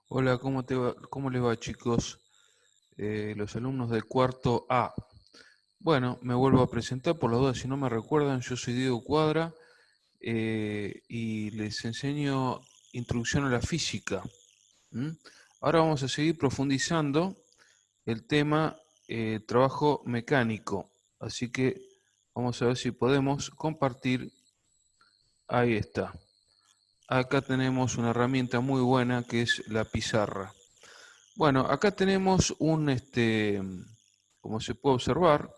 Hola, ¿cómo les va, chicos? Los alumnos del cuarto A. Bueno, me vuelvo a presentar por las dudas, si no me recuerdan, yo soy Diego Cuadra y les enseño introducción a la física. ¿m? Ahora vamos a seguir profundizando el tema trabajo mecánico, así que vamos a ver si podemos compartir. Ahí está. Acá tenemos una herramienta muy buena que es la pizarra. Bueno, acá tenemos como se puede observar,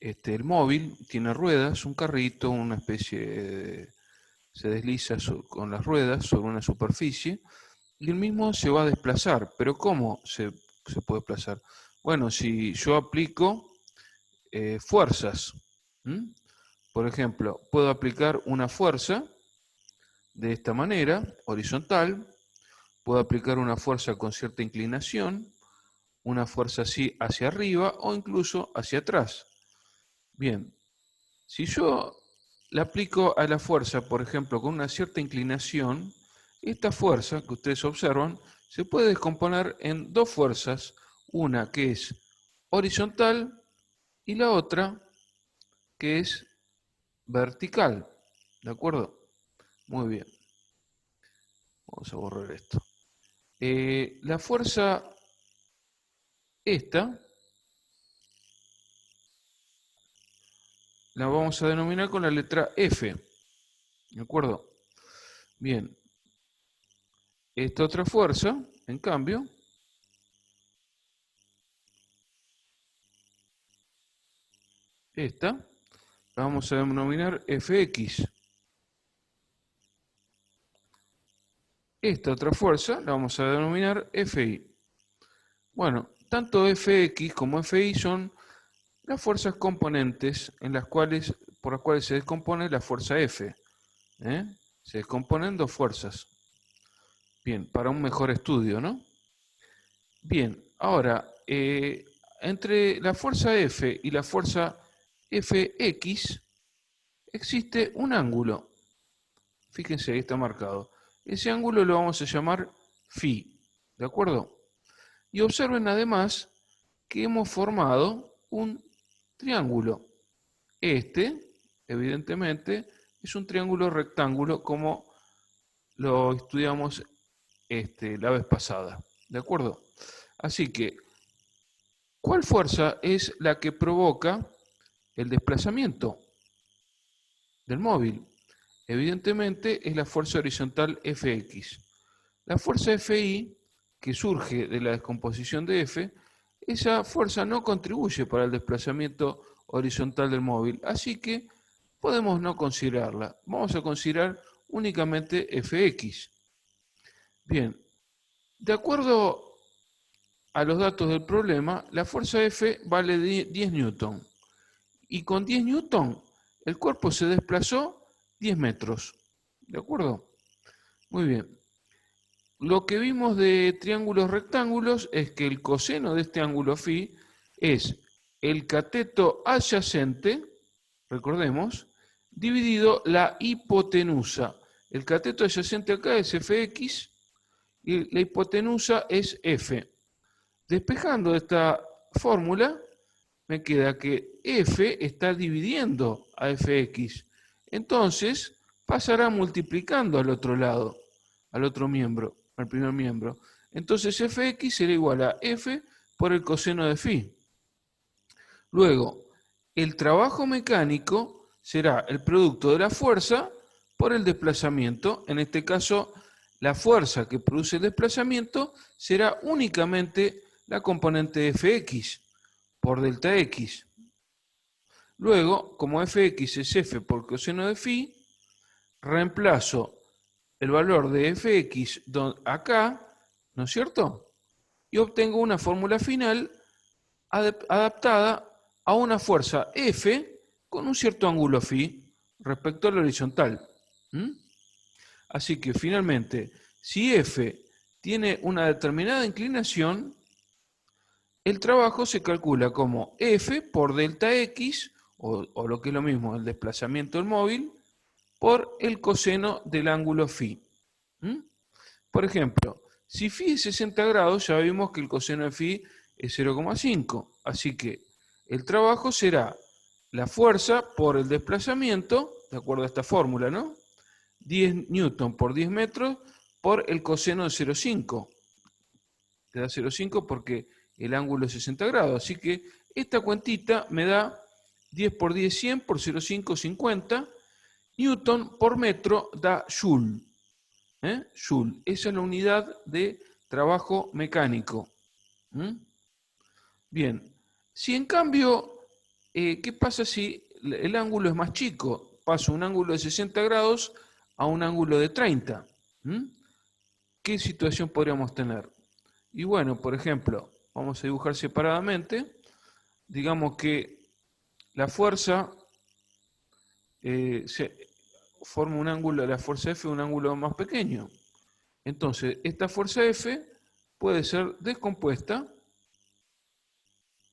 el móvil tiene ruedas, un carrito, una especie de, se desliza con las ruedas sobre una superficie y el mismo se va a desplazar. Pero ¿cómo se puede desplazar? Bueno, si yo aplico fuerzas, ¿m? Por ejemplo, puedo aplicar una fuerza de esta manera, horizontal, puedo aplicar una fuerza con cierta inclinación, una fuerza así hacia arriba o incluso hacia atrás. Bien, si yo le aplico a la fuerza, por ejemplo, con una cierta inclinación, esta fuerza que ustedes observan se puede descomponer en dos fuerzas, una que es horizontal y la otra que es vertical. ¿De acuerdo? Muy bien. Vamos a borrar esto. La fuerza esta la vamos a denominar con la letra F. ¿De acuerdo? Bien, esta otra fuerza, en cambio, esta, la vamos a denominar Fx. Esta otra fuerza la vamos a denominar Fi. Bueno, tanto Fx como Fi son las fuerzas componentes por las cuales se descompone la fuerza F. ¿eh? Se descomponen dos fuerzas. Bien, para un mejor estudio, ¿no? Bien, ahora, entre la fuerza F y la fuerza Fx existe un ángulo. Fíjense, ahí está marcado. Ese ángulo lo vamos a llamar Φ. ¿De acuerdo? Y observen además que hemos formado un triángulo. Este, evidentemente, es un triángulo rectángulo como lo estudiamos la vez pasada. ¿De acuerdo? Así que, ¿cuál fuerza es la que provoca el desplazamiento del móvil? Evidentemente es la fuerza horizontal Fx. La fuerza Fi, que surge de la descomposición de F, esa fuerza no contribuye para el desplazamiento horizontal del móvil, así que podemos no considerarla. Vamos a considerar únicamente Fx. Bien, de acuerdo a los datos del problema, la fuerza F vale 10 newton y con 10 newton el cuerpo se desplazó 10 metros. ¿De acuerdo? Muy bien. Lo que vimos de triángulos rectángulos es que el coseno de este ángulo φ es el cateto adyacente, recordemos, dividido la hipotenusa. El cateto adyacente acá es Fx y la hipotenusa es F. Despejando esta fórmula, me queda que F está dividiendo a Fx. Entonces, pasará multiplicando al otro lado, al otro miembro, al primer miembro. Entonces, Fx será igual a F por el coseno de Φ. Luego, el trabajo mecánico será el producto de la fuerza por el desplazamiento. En este caso, la fuerza que produce el desplazamiento será únicamente la componente de Fx por delta X. Luego, como Fx es F por coseno de Φ, reemplazo el valor de Fx acá, ¿no es cierto? Y obtengo una fórmula final adaptada a una fuerza F con un cierto ángulo Φ respecto al horizontal. ¿Mm? Así que finalmente, si F tiene una determinada inclinación, el trabajo se calcula como F por delta X, o lo que es lo mismo, el desplazamiento del móvil, por el coseno del ángulo Φ. ¿Mm? Por ejemplo, si phi es 60 grados, ya vimos que el coseno de phi es 0,5. Así que el trabajo será la fuerza por el desplazamiento, de acuerdo a esta fórmula, ¿no? 10 newton por 10 metros por el coseno de 0,5. Te da 0,5 porque el ángulo es 60 grados. Así que esta cuentita me da 10 por 10, 100 por 0,5, 50. Newton por metro da joule. Joule. Esa es la unidad de trabajo mecánico. Bien. Si en cambio, ¿qué pasa si el ángulo es más chico? Paso un ángulo de 60 grados a un ángulo de 30. ¿Qué situación podríamos tener? Y bueno, por ejemplo, vamos a dibujar separadamente. Digamos que la fuerza forma un ángulo, la fuerza F un ángulo más pequeño. Entonces, esta fuerza F puede ser descompuesta,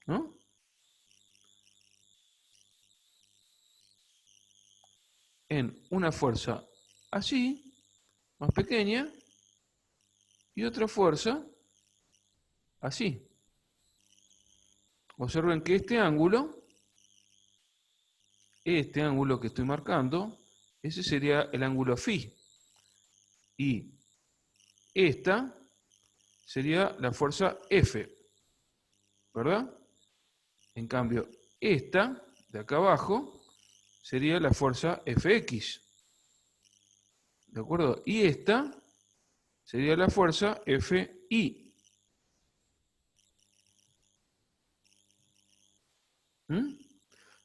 ¿no?, en una fuerza así, más pequeña, y otra fuerza así. Observen que este ángulo que estoy marcando, ese sería el ángulo phi. Y esta sería la fuerza F, ¿verdad? En cambio, esta de acá abajo sería la fuerza Fx, ¿de acuerdo? Y esta sería la fuerza Fi.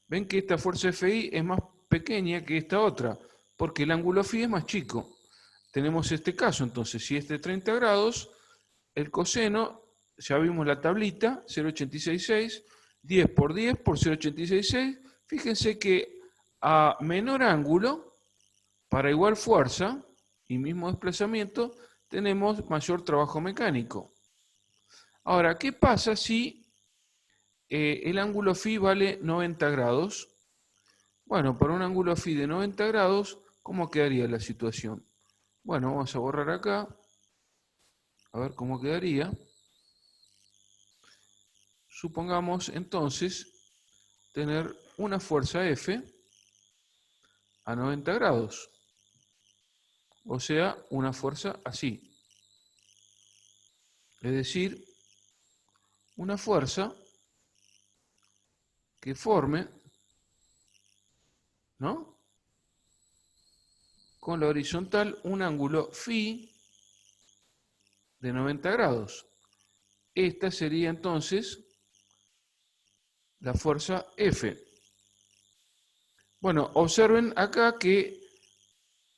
Ven que esta fuerza Fi es más pequeña que esta otra, porque el ángulo phi es más chico. Tenemos este caso, entonces, si este es 30 grados, el coseno, ya vimos la tablita, 0,866, 10 por 10 por 0,866. Fíjense que a menor ángulo, para igual fuerza y mismo desplazamiento, tenemos mayor trabajo mecánico. Ahora, ¿qué pasa si el ángulo phi vale 90 grados? Bueno, para un ángulo phi de 90 grados, ¿cómo quedaría la situación? Bueno, vamos a borrar acá, a ver cómo quedaría. Supongamos entonces tener una fuerza F a 90 grados, o sea, una fuerza así. Es decir, una fuerza que forme, ¿no?, con la horizontal un ángulo phi de 90 grados. Esta sería entonces la fuerza F. Bueno, observen acá que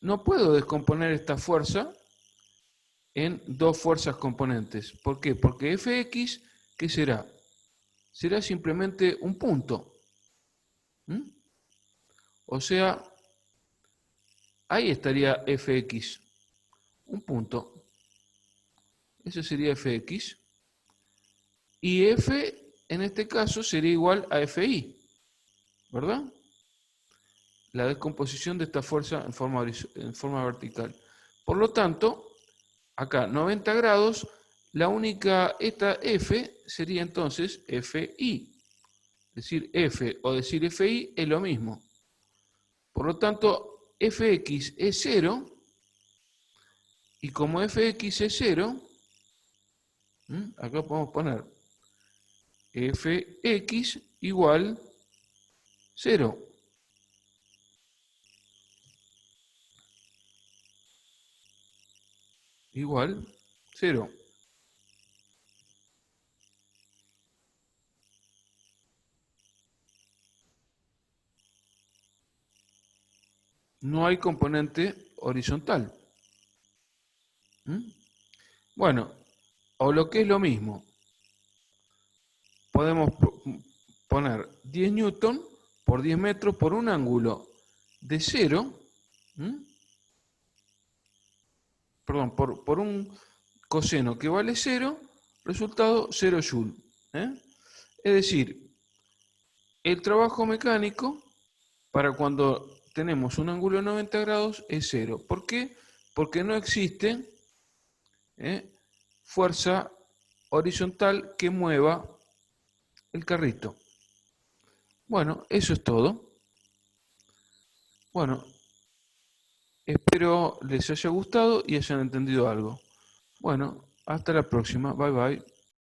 no puedo descomponer esta fuerza en dos fuerzas componentes. ¿Por qué? Porque Fx, ¿qué será? Será simplemente un punto. O sea, ahí estaría Fx, un punto. Eso sería Fx. Y F, en este caso, sería igual a Fi, ¿verdad? La descomposición de esta fuerza en forma vertical. Por lo tanto, acá 90 grados, esta F sería entonces Fi. Decir F o decir Fi es lo mismo. Por lo tanto, Fx es 0, y como Fx es 0, acá podemos poner Fx igual 0. Igual 0. No hay componente horizontal. Bueno, o lo que es lo mismo, podemos poner 10 newton por 10 metros por un ángulo de 0, perdón, por un coseno que vale 0, resultado 0 joule. Es decir, el trabajo mecánico para cuando tenemos un ángulo de 90 grados es 0. ¿Por qué? Porque no existe fuerza horizontal que mueva el carrito. Bueno, eso es todo. Bueno, espero les haya gustado y hayan entendido algo. Bueno, hasta la próxima. Bye bye.